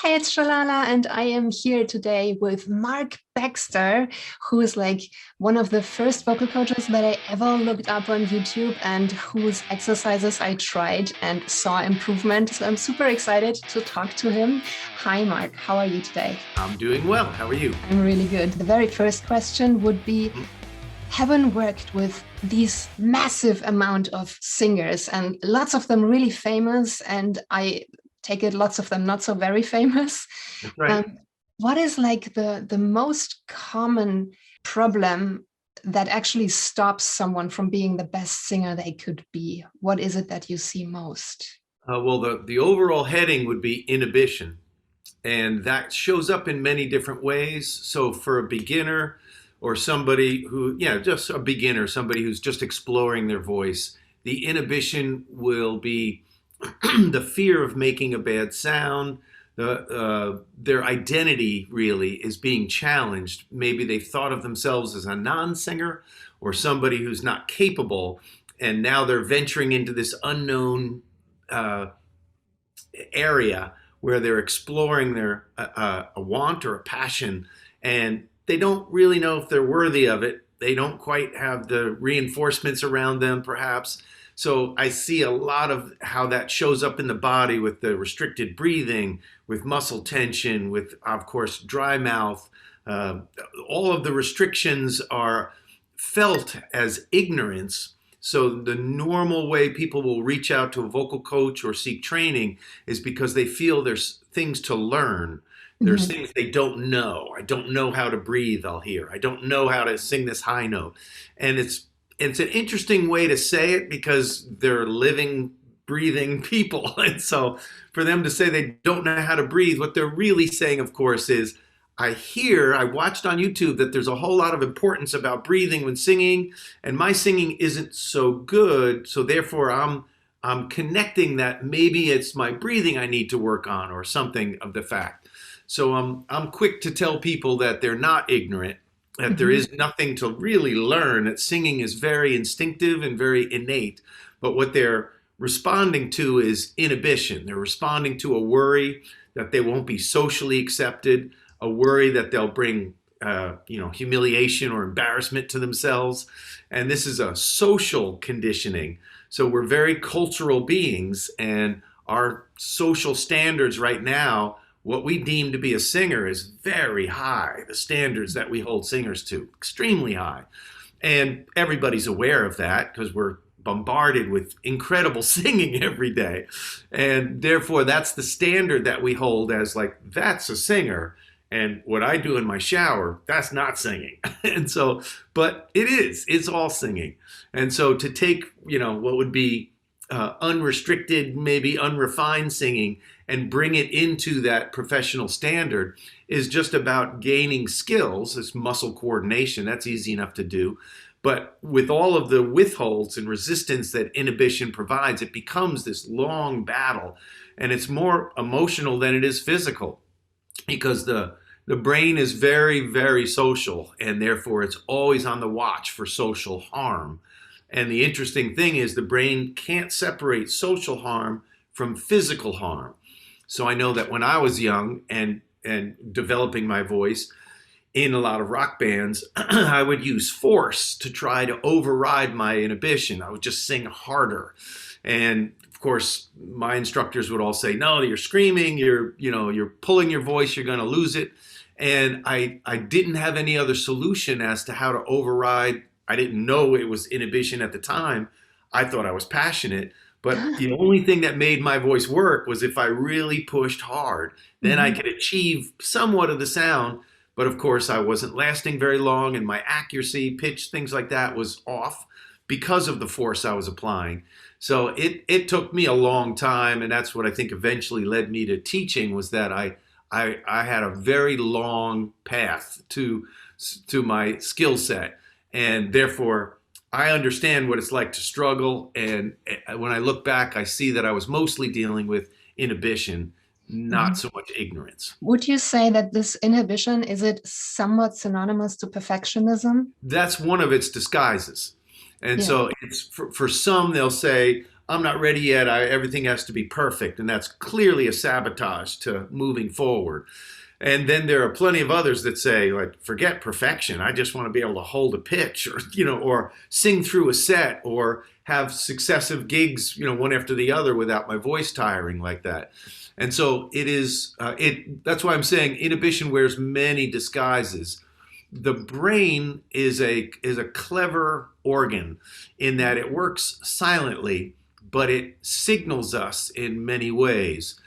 Hey, it's Shallalla, and I am here today with Mark Baxter, who is like one of the first vocal coaches that I ever looked up on YouTube and whose exercises I tried and saw improvement. So I'm super excited to talk to him. Hi, Mark. How are you today? I'm doing well. How are you? I'm really good. The very first question would be, having worked with these massive amount of singers and lots of them really famous, and I take it lots of them not so very famous. That's right. Um, what is like the most common problem that actually stops someone from being the best singer they could be? What is it that you see most? Well, the overall heading would be inhibition, and that shows up in many different ways. So for a beginner or somebody who, just a beginner, somebody who's just exploring their voice, the inhibition will be the fear of making a bad sound. Their identity really is being challenged. Maybe they've thought of themselves as a non-singer or somebody who's not capable, and now they're venturing into this unknown uh, area where they're exploring their a want or a passion, and they don't really know if they're worthy of it. They don't quite have the reinforcements around them, perhaps. So I see a lot of how that shows up in the body with the restricted breathing, with muscle tension, with, of course, dry mouth. Uh, all of the restrictions are felt as ignorance. So the normal way people will reach out to a vocal coach or seek training is because they feel there's things to learn. There's Mhm. things they don't know. I don't know how to breathe, I'll hear. I don't know how to sing this high note. And it's an interesting way to say it because they're living, breathing people. And so for them to say they don't know how to breathe, what they're really saying, of course, is I watched on YouTube that there's a whole lot of importance about breathing when singing, and my singing isn't so good. So therefore I'm connecting that maybe it's my breathing I need to work on or something of the fact. So I'm quick to tell people that they're not ignorant, that there Mhm. is nothing to really learn, that singing is very instinctive and very innate. But what they're responding to is inhibition. They're responding to a worry that they won't be socially accepted, a worry that they'll bring humiliation or embarrassment to themselves. And this is a social conditioning. So we're very cultural beings, and our social standards right now, what we deem to be a singer is very high. The standards that we hold singers to, extremely high. And everybody's aware of that because we're bombarded with incredible singing every day. And therefore, that's the standard that we hold as like, that's a singer. And what I do in my shower, that's not singing. And so, but it's all singing. And so to take, what would be unrestricted, maybe unrefined singing and bring it into that professional standard is just about gaining skills. It's muscle coordination. That's easy enough to do. But with all of the withholds and resistance that inhibition provides, it becomes this long battle. And it's more emotional than it is physical because the brain is very, very social, and therefore it's always on the watch for social harm. And the interesting thing is the brain can't separate social harm from physical harm. So I know that when I was young and developing my voice in a lot of rock bands, I would use force to try to override my inhibition. I would just sing harder. And of course, my instructors would all say, "No, you're screaming, you're pulling your voice, you're going to lose it." And I didn't have any other solution as to how to override. I didn't know it was inhibition at the time. I thought I was passionate, but the only thing that made my voice work was if I really pushed hard. Then I Mhm. could achieve somewhat of the sound. But of course, I wasn't lasting very long, and my accuracy, pitch, things like that was off because of the force I was applying. So it took me a long time, and that's what I think eventually led me to teaching, was that I had a very long path to my skill set, and therefore I understand what it's like to struggle. And when I look back, I see that I was mostly dealing with inhibition, not Mhm. so much ignorance. Would you say that this inhibition, is it somewhat synonymous to perfectionism? That's one of its disguises. And Yeah. so it's for some, they'll say, I'm not ready yet. Everything has to be perfect. And that's clearly a sabotage to moving forward. And then there are plenty of others that say, like, forget perfection. I just want to be able to hold a pitch, or, or sing through a set, or have successive gigs, one after the other without my voice tiring like that. And so it is, that's why I'm saying inhibition wears many disguises. The brain is a clever organ in that it works silently, but it signals us in many ways.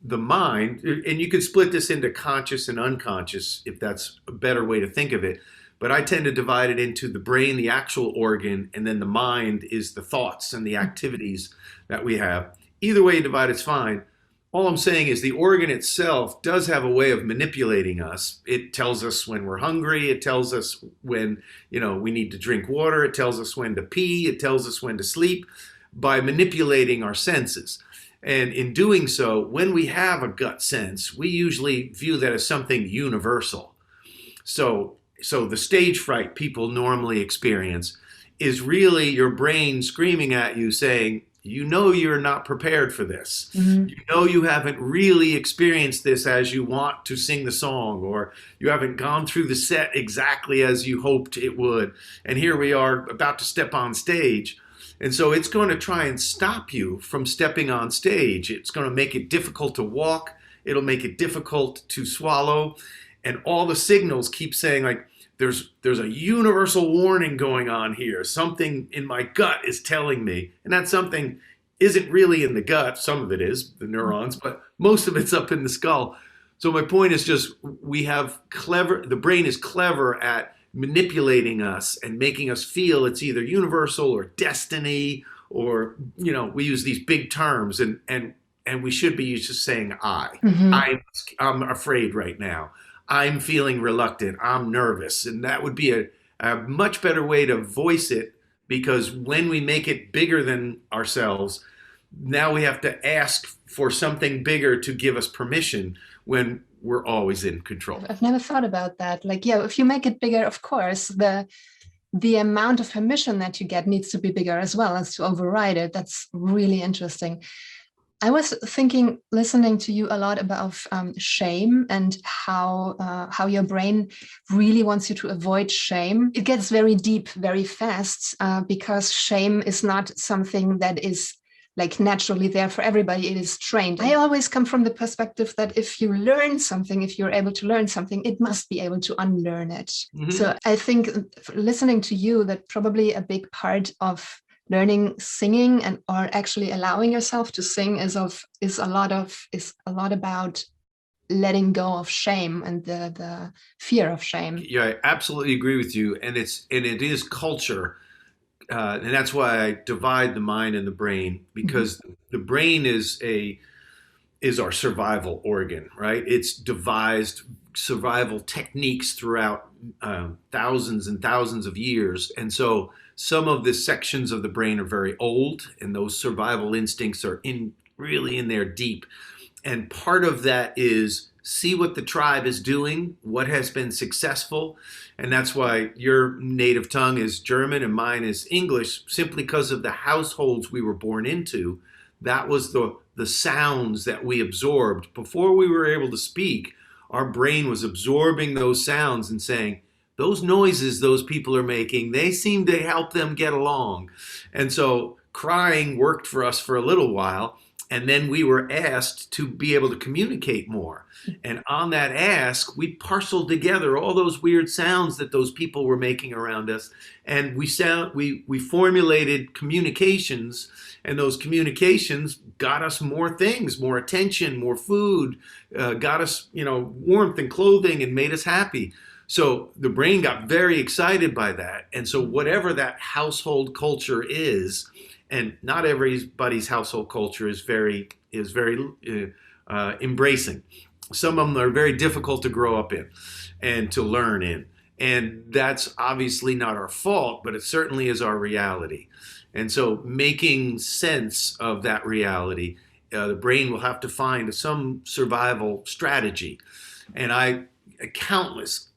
The mind, and you could split this into conscious and unconscious if that's a better way to think of it, but I tend to divide it into the brain, the actual organ, and then the mind is the thoughts and the activities that we have. Either way you divide it's fine. All I'm saying is the organ itself does have a way of manipulating us. It tells us when we're hungry. It tells us when, we need to drink water. It tells us when to pee. It tells us when to sleep by manipulating our senses. And in doing so, when we have a gut sense, we usually view that as something universal. So the stage fright people normally experience is really your brain screaming at you saying, you're not prepared for this. Mm-hmm. You haven't really experienced this as you want to sing the song, or you haven't gone through the set exactly as you hoped it would. And here we are about to step on stage. And so it's going to try and stop you from stepping on stage. It's going to make it difficult to walk. It'll make it difficult to swallow. And all the signals keep saying, like, there's a universal warning going on here. Something in my gut is telling me. And that something isn't really in the gut. Some of it is, the neurons, but most of it's up in the skull. So my point is just the brain is clever at manipulating us and making us feel it's either universal or destiny, or we use these big terms, and we should be just saying mm-hmm. I'm afraid right now, I'm feeling reluctant, I'm nervous. And that would be a much better way to voice it, because when we make it bigger than ourselves, now we have to ask for something bigger to give us permission when we're always in control. I've never thought about that. Like, yeah, if you make it bigger, of course, the amount of permission that you get needs to be bigger as well as to override it. That's really interesting. I was thinking, listening to you a lot about shame and how your brain really wants you to avoid shame. It gets very deep very fast because shame is not something that is like naturally there for everybody. It is trained. I always come from the perspective that if you learn something, if you're able to learn something, it must be able to unlearn it. Mm-hmm. So I think listening to you, that probably a big part of learning singing and or actually allowing yourself to sing is a lot about letting go of shame and the fear of shame. Yeah, I absolutely agree with you. And it is culture. And that's why I divide the mind and the brain, because mm-hmm. the brain is our survival organ, right? It's devised survival techniques throughout thousands and thousands of years. And so some of the sections of the brain are very old, and those survival instincts are really in there deep. And part of that is see what the tribe is doing, what has been successful. And that's why your native tongue is German and mine is English, simply because of the households we were born into. That was the sounds that we absorbed. Before we were able to speak, our brain was absorbing those sounds and saying, those noises those people are making, they seem to help them get along. And so crying worked for us for a little while. And then we were asked to be able to communicate more. And on that ask, we parceled together all those weird sounds that those people were making around us. And we formulated communications, and those communications got us more things, more attention, more food, got us, warmth and clothing, and made us happy. So the brain got very excited by that. And so whatever that household culture is, and not everybody's household culture is very embracing. Some of them are very difficult to grow up in and to learn in. And that's obviously not our fault, but it certainly is our reality. And so making sense of that reality, the brain will have to find some survival strategy. And countless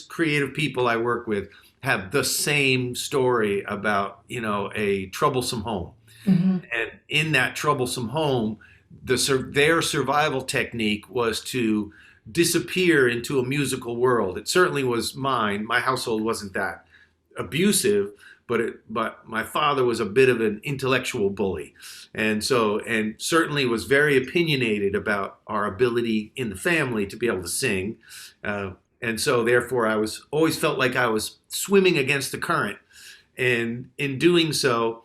creative people I work with have the same story about, a troublesome home. Mhm. And in that troublesome home, their survival technique was to disappear into a musical world. It certainly was mine. My household wasn't that abusive, but my father was a bit of an intellectual bully, and certainly was very opinionated about our ability in the family to be able to sing, uh, and so therefore I was always felt like I was swimming against the current, and in doing so,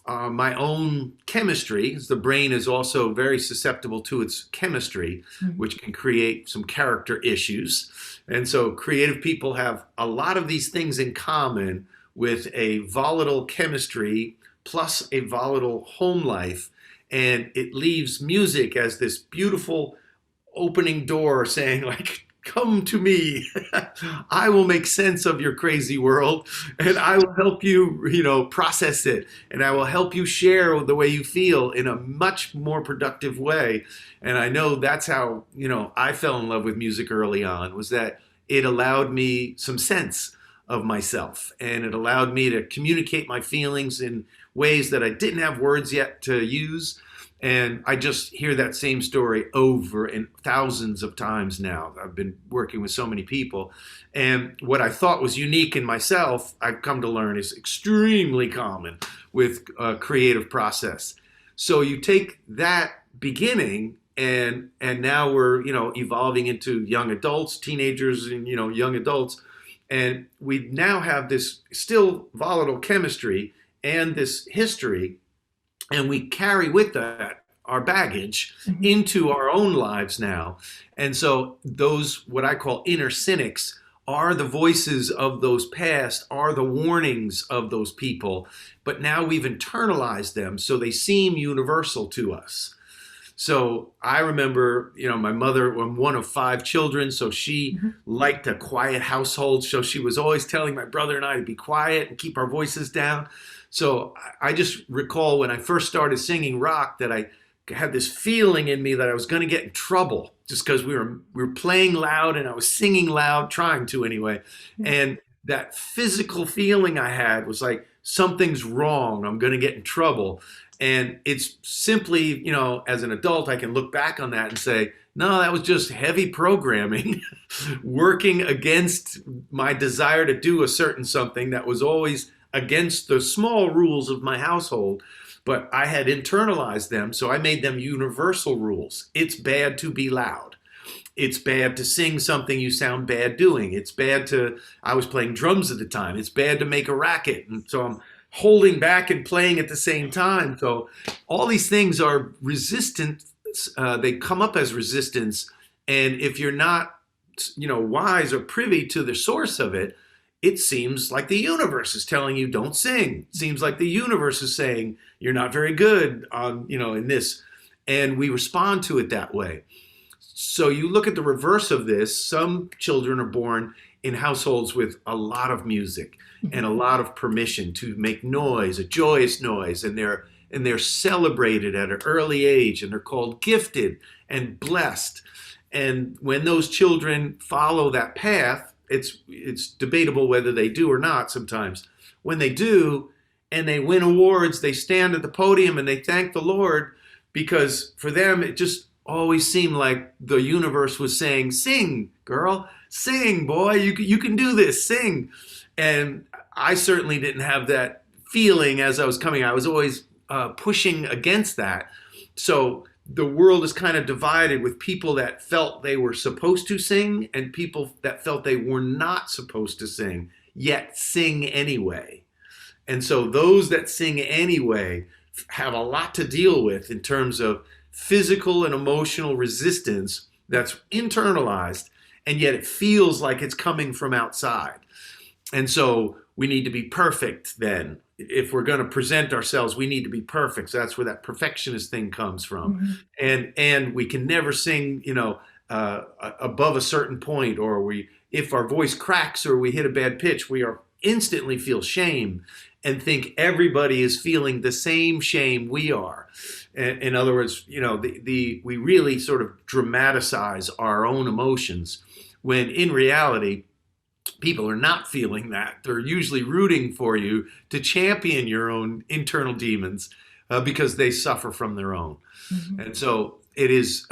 my own chemistry. The brain is also very susceptible to its chemistry, Mhm. which can create some character issues. And so, creative people have a lot of these things in common with a volatile chemistry plus a volatile home life. And it leaves music as this beautiful opening door saying, like, come to me. I will make sense of your crazy world, and I will help you, process it, and I will help you share the way you feel in a much more productive way. And I know that's how, I fell in love with music early on, was that it allowed me some sense of myself, and it allowed me to communicate my feelings in ways that I didn't have words yet to use. And I just hear that same story over and thousands of times now. I've been working with so many people. And what I thought was unique in myself, I've come to learn is extremely common with a creative process. So you take that beginning, and now we're, evolving into young adults, teenagers, and, young adults. And we now have this still volatile chemistry and this history, and we carry with that our baggage Mhm. into our own lives now. And so those, what I call inner cynics, are the voices of those past, are the warnings of those people, but now we've internalized them so they seem universal to us. So I remember, my mother, I'm one of five children, so she Mhm. liked a quiet household. So she was always telling my brother and I to be quiet and keep our voices down. So I just recall when I first started singing rock that I had this feeling in me that I was going to get in trouble just because we were playing loud and I was singing loud, trying to anyway. Yeah. And that physical feeling I had was like, something's wrong. I'm going to get in trouble. And it's simply, as an adult, I can look back on that and say, no, that was just heavy programming working against my desire to do a certain something that was always against the small rules of my household. But I had internalized them, so I made them universal rules. It's bad to be loud. It's bad to sing something you sound bad doing. It's bad to, I was playing drums at the time. It's bad to make a racket. And so I'm holding back and playing at the same time. So all these things are resistant. They come up as resistance. And if you're not, wise or privy to the source of it, it seems like the universe is telling you don't sing. It seems like the universe is saying you're not very good on, in this. And we respond to it that way. So you look at the reverse of this. Some children are born in households with a lot of music and Mhm. a lot of permission to make noise, a joyous noise, and they're celebrated at an early age, and they're called gifted and blessed. And when those children follow that path, it's debatable whether they do or not sometimes. When they do and they win awards, they stand at the podium and they thank the Lord, because for them it just always seemed like the universe was saying, sing, girl, sing, boy, you can do this, sing. And I certainly didn't have that feeling as I was coming. I was always pushing against that. So the world is kind of divided with people that felt they were supposed to sing and people that felt they were not supposed to sing, yet sing anyway. And so those that sing anyway have a lot to deal with in terms of physical and emotional resistance that's internalized, and yet it feels like it's coming from outside. And so we need to be perfect then. If we're going to present ourselves, we need to be perfect. So that's where that perfectionist thing comes from. Mhm. And we can never sing, above a certain point, or if our voice cracks or we hit a bad pitch, we are instantly feel shame and think everybody is feeling the same shame we are. In other words, we really sort of dramatize our own emotions when in reality, people are not feeling that. They're usually rooting for you to champion your own internal demons. because they suffer from their own. Mhm. And so it is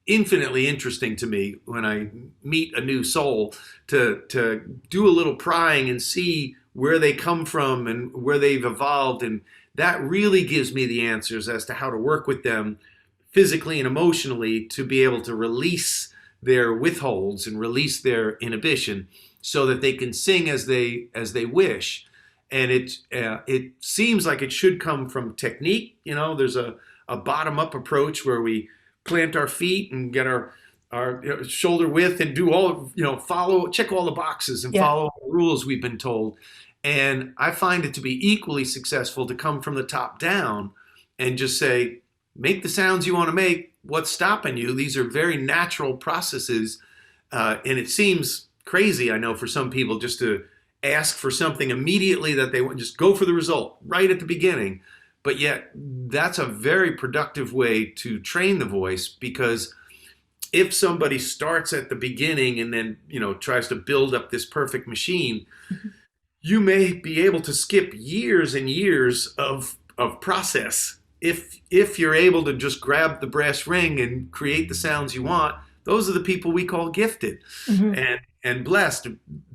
infinitely interesting to me when I meet a new soul to do a little prying and see where they come from and where they've evolved. And that really gives me the answers as to how to work with them physically and emotionally to be able to release their withholds and release their inhibition so that they can sing as they wish. And it seems like it should come from technique. There's a bottom up approach where we plant our feet and get our shoulder width and do all, check all the boxes and Yeah. follow all the rules we've been told. And I find it to be equally successful to come from the top down and just say, make the sounds you want to make. What's stopping you? These are very natural processes. And it seems crazy, I know, for some people just to ask for something immediately that they want, just go for the result right at the beginning. But yet that's a very productive way to train the voice, because if somebody starts at the beginning and then, tries to build up this perfect machine, Mhm. you may be able to skip years and years of process. If you're able to just grab the brass ring and create the sounds you want, those are the people we call gifted Mhm. and blessed.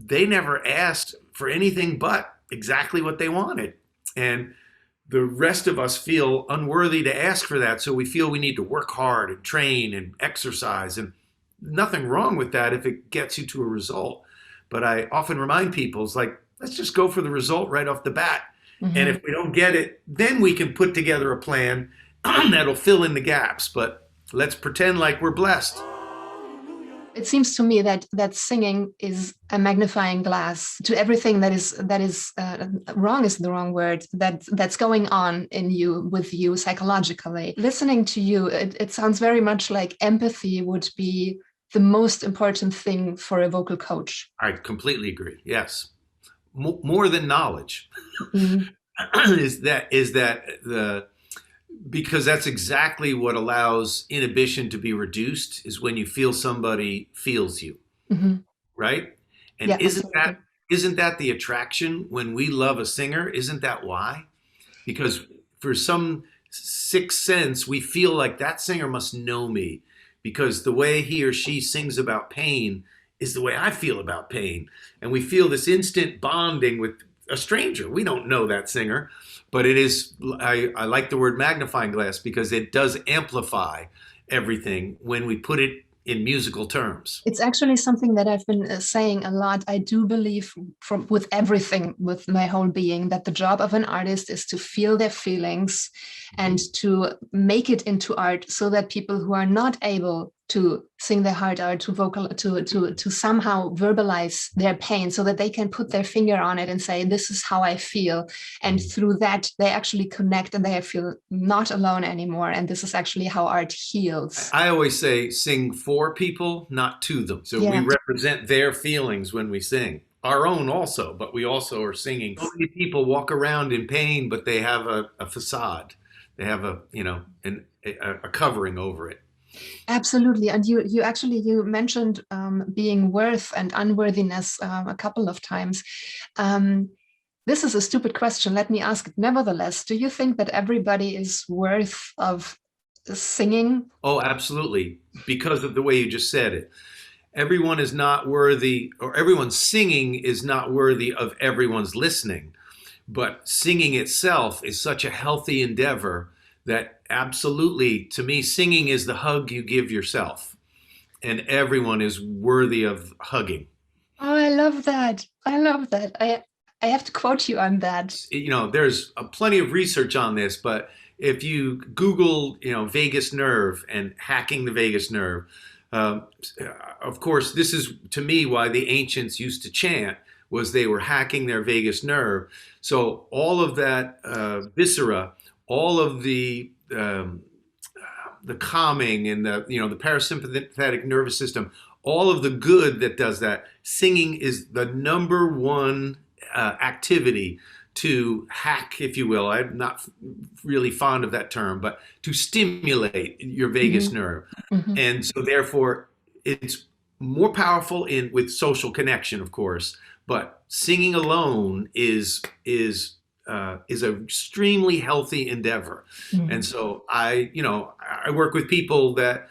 They never asked for anything but exactly what they wanted. And the rest of us feel unworthy to ask for that. So we feel we need to work hard and train and exercise. And nothing wrong with that if it gets you to a result. But I often remind people, it's like, let's just go for the result right off the bat. And Mhm. if we don't get it, then we can put together a plan that'll fill in the gaps. But let's pretend like we're blessed. It seems to me that singing is a magnifying glass to everything that is wrong is the wrong word, that's going on in you, with you psychologically. Listening to you, it sounds very much like empathy would be the most important thing for a vocal coach. I completely agree. Yes. More than knowledge Mhm. is that the because that's exactly what allows inhibition to be reduced, is when you feel somebody feels you, Mhm. right? And Yeah, isn't absolutely. that isn't that the attraction when we love a singer? Isn't that why? Because for some sixth sense, we feel like that singer must know me, because the way he or she sings about pain is the way I feel about pain. And we feel this instant bonding with a stranger. We don't know that singer, but it is, I like the word magnifying glass because it does amplify everything when we put it in musical terms. It's actually something that I've been saying a lot. I do believe from with everything, with my whole being, that the job of an artist is to feel their feelings and to make it into art, so that people who are not able to sing their heart out, to somehow verbalize their pain, so that they can put their finger on it and say, this is how I feel. And through that, they actually connect and they feel not alone anymore. And this is actually how art heals. I always say sing for people, not to them. So we Yeah. represent their feelings when we sing. Our own also, but we also are singing. So many people walk around in pain, but they have a facade. They have a covering over it. Absolutely. And you actually, you mentioned being worth and unworthiness a couple of times. Um, this is a stupid question. Let me ask it nevertheless. Do you think that everybody is worth of singing? Oh, absolutely. Because of the way you just said it. Everyone is not worthy, or everyone's singing is not worthy of everyone's listening. But singing itself is such a healthy endeavor that absolutely, to me, singing is the hug you give yourself. And everyone is worthy of hugging. Oh, I love that. I love that. I have to quote you on that. There's plenty of research on this, but if you Google, vagus nerve and hacking the vagus nerve, um, of course, this is to me why the ancients used to chant, was they were hacking their vagus nerve. So all of that viscera, all of the calming and the parasympathetic nervous system, all of the good that does that. Singing is the number one activity to hack, if you will. I'm not really fond of that term, but to stimulate your vagus Mhm. nerve. Mhm. And so therefore it's more powerful with social connection, of course, but singing alone is is an extremely healthy endeavor. And so I work with people that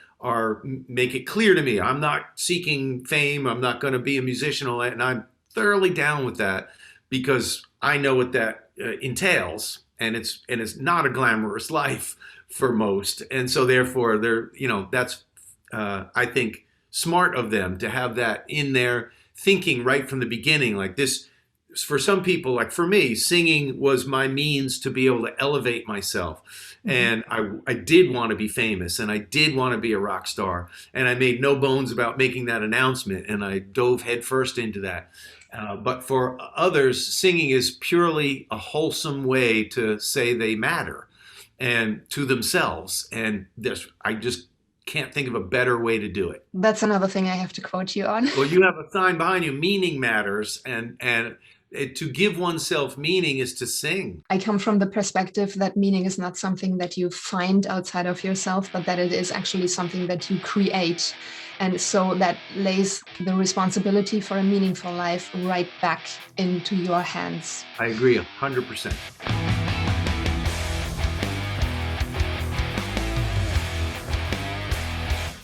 make it clear to me I'm not seeking fame. I'm not going to be a musician, and I'm thoroughly down with that because I know what that entails, and it's not a glamorous life for most. And so therefore, that's I think smart of them to have that in their thinking right from the beginning. Like this, for some people, like for me, singing was my means to be able to elevate myself. And I did want to be famous, and I did want to be a rock star, and I made no bones about making that announcement, and I dove headfirst into that. But for others, singing is purely a wholesome way to say they matter and to themselves. And I just can't think of a better way to do it. That's another thing I have to quote you on. Well, you have a sign behind you, meaning matters, and to give oneself meaning is to sing. I come from the perspective that meaning is not something that you find outside of yourself, but that it is actually something that you create. And so that lays the responsibility for a meaningful life right back into your hands. I agree 100%.